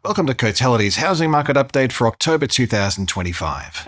Welcome to Cotality's housing market update for October 2025.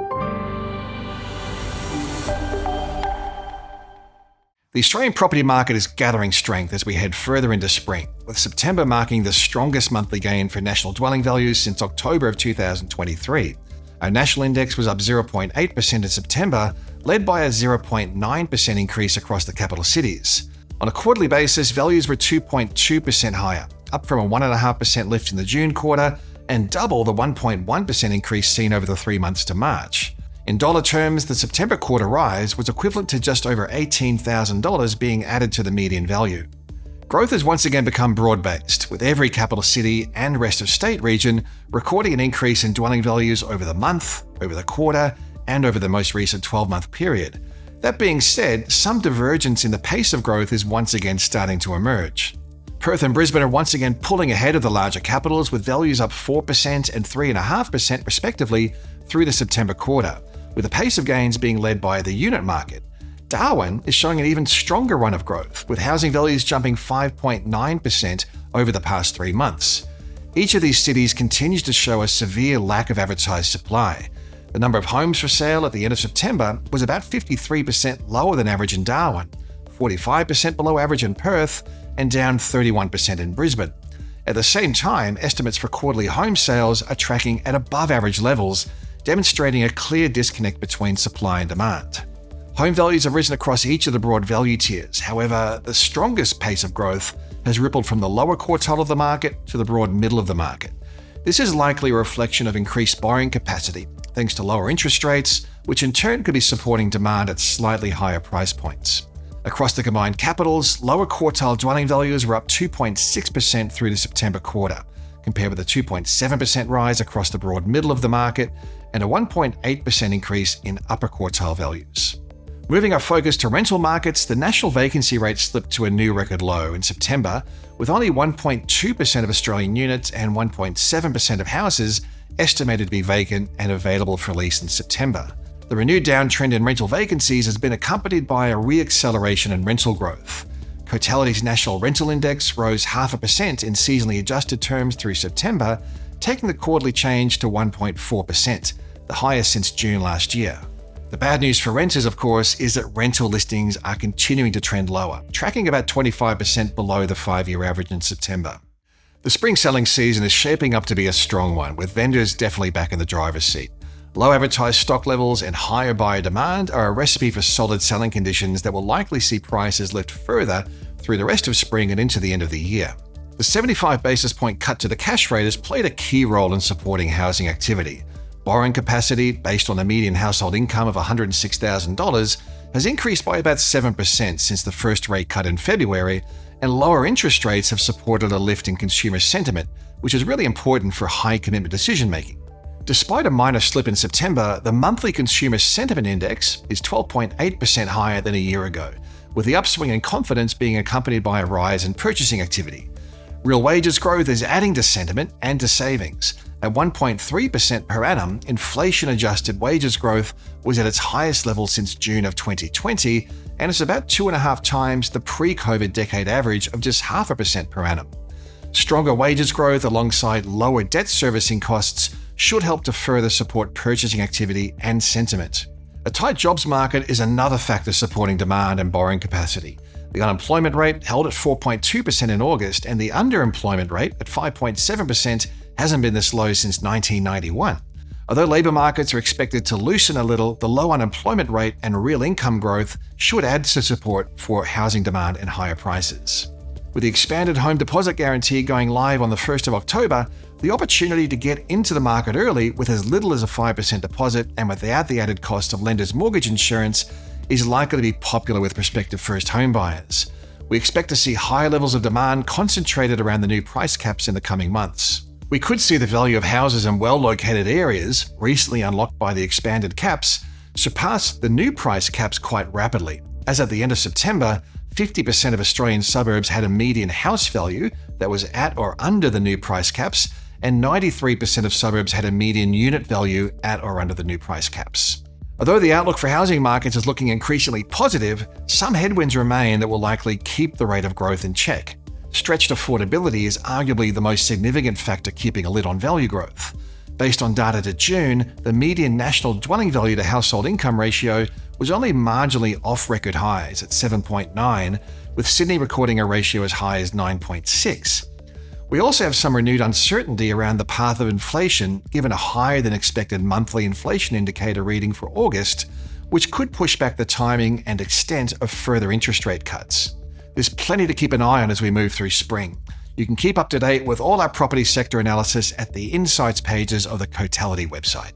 The Australian property market is gathering strength as we head further into spring, with September marking the strongest monthly gain for national dwelling values since October of 2023. Our national index was up 0.8% in September, led by a 0.9% increase across the capital cities. On a quarterly basis, values were 2.2% higher, up from a 1.5% lift in the June quarter and double the 1.1% increase seen over the 3 months to March. In dollar terms, the September quarter rise was equivalent to just over $18,000 being added to the median value. Growth has once again become broad-based, with every capital city and rest of state region recording an increase in dwelling values over the month, over the quarter, and over the most recent 12-month period. That being said, some divergence in the pace of growth is once again starting to emerge. Perth and Brisbane are once again pulling ahead of the larger capitals, with values up 4% and 3.5% respectively through the September quarter, with the pace of gains being led by the unit market. Darwin is showing an even stronger run of growth, with housing values jumping 5.9% over the past 3 months. Each of these cities continues to show a severe lack of advertised supply. The number of homes for sale at the end of September was about 53% lower than average in Darwin, 45% below average in Perth, and down 31% in Brisbane. At the same time, estimates for quarterly home sales are tracking at above average levels, demonstrating a clear disconnect between supply and demand. Home values have risen across each of the broad value tiers. However, the strongest pace of growth has rippled from the lower quartile of the market to the broad middle of the market. This is likely a reflection of increased borrowing capacity, thanks to lower interest rates, which in turn could be supporting demand at slightly higher price points. Across the combined capitals, lower quartile dwelling values were up 2.6% through the September quarter, compared with a 2.7% rise across the broad middle of the market and a 1.8% increase in upper quartile values. Moving our focus to rental markets, the national vacancy rate slipped to a new record low in September, with only 1.2% of Australian units and 1.7% of houses estimated to be vacant and available for lease in September. The renewed downtrend in rental vacancies has been accompanied by a re-acceleration in rental growth. Cotality's national rental index rose 0.5% in seasonally adjusted terms through September, taking the quarterly change to 1.4%, the highest since June last year. The bad news for renters, of course, is that rental listings are continuing to trend lower, tracking about 25% below the 5-year average in September. The spring selling season is shaping up to be a strong one, with vendors definitely back in the driver's seat. Low advertised stock levels and higher buyer demand are a recipe for solid selling conditions that will likely see prices lift further through the rest of spring and into the end of the year. The 75 basis point cut to the cash rate has played a key role in supporting housing activity. Borrowing capacity, based on a median household income of $106,000, has increased by about 7% since the first rate cut in February, and lower interest rates have supported a lift in consumer sentiment, which is really important for high commitment decision making. Despite a minor slip in September, the monthly consumer sentiment index is 12.8% higher than a year ago, with the upswing in confidence being accompanied by a rise in purchasing activity. Real wages growth is adding to sentiment and to savings. At 1.3% per annum, inflation-adjusted wages growth was at its highest level since June of 2020, and it's about 2.5 times the pre-COVID decade average of just 0.5% per annum. Stronger wages growth alongside lower debt servicing costs should help to further support purchasing activity and sentiment. A tight jobs market is another factor supporting demand and borrowing capacity. The unemployment rate held at 4.2% in August, and the underemployment rate at 5.7% hasn't been this low since 1991. Although labour markets are expected to loosen a little, the low unemployment rate and real income growth should add to support for housing demand and higher prices. With the expanded home deposit guarantee going live on the 1st of October, the opportunity to get into the market early with as little as a 5% deposit and without the added cost of lenders' mortgage insurance is likely to be popular with prospective first home buyers. We expect to see high levels of demand concentrated around the new price caps in the coming months. We could see the value of houses in well-located areas, recently unlocked by the expanded caps, surpass the new price caps quite rapidly. As at the end of September, 50% of Australian suburbs had a median house value that was at or under the new price caps, and 93% of suburbs had a median unit value at or under the new price caps. Although the outlook for housing markets is looking increasingly positive, some headwinds remain that will likely keep the rate of growth in check. Stretched affordability is arguably the most significant factor keeping a lid on value growth. Based on data to June, the median national dwelling value to household income ratio was only marginally off record highs at 7.9, with Sydney recording a ratio as high as 9.6. We also have some renewed uncertainty around the path of inflation, given a higher than expected monthly inflation indicator reading for August, which could push back the timing and extent of further interest rate cuts. There's plenty to keep an eye on as we move through spring. You can keep up to date with all our property sector analysis at the Insights pages of the Cotality website.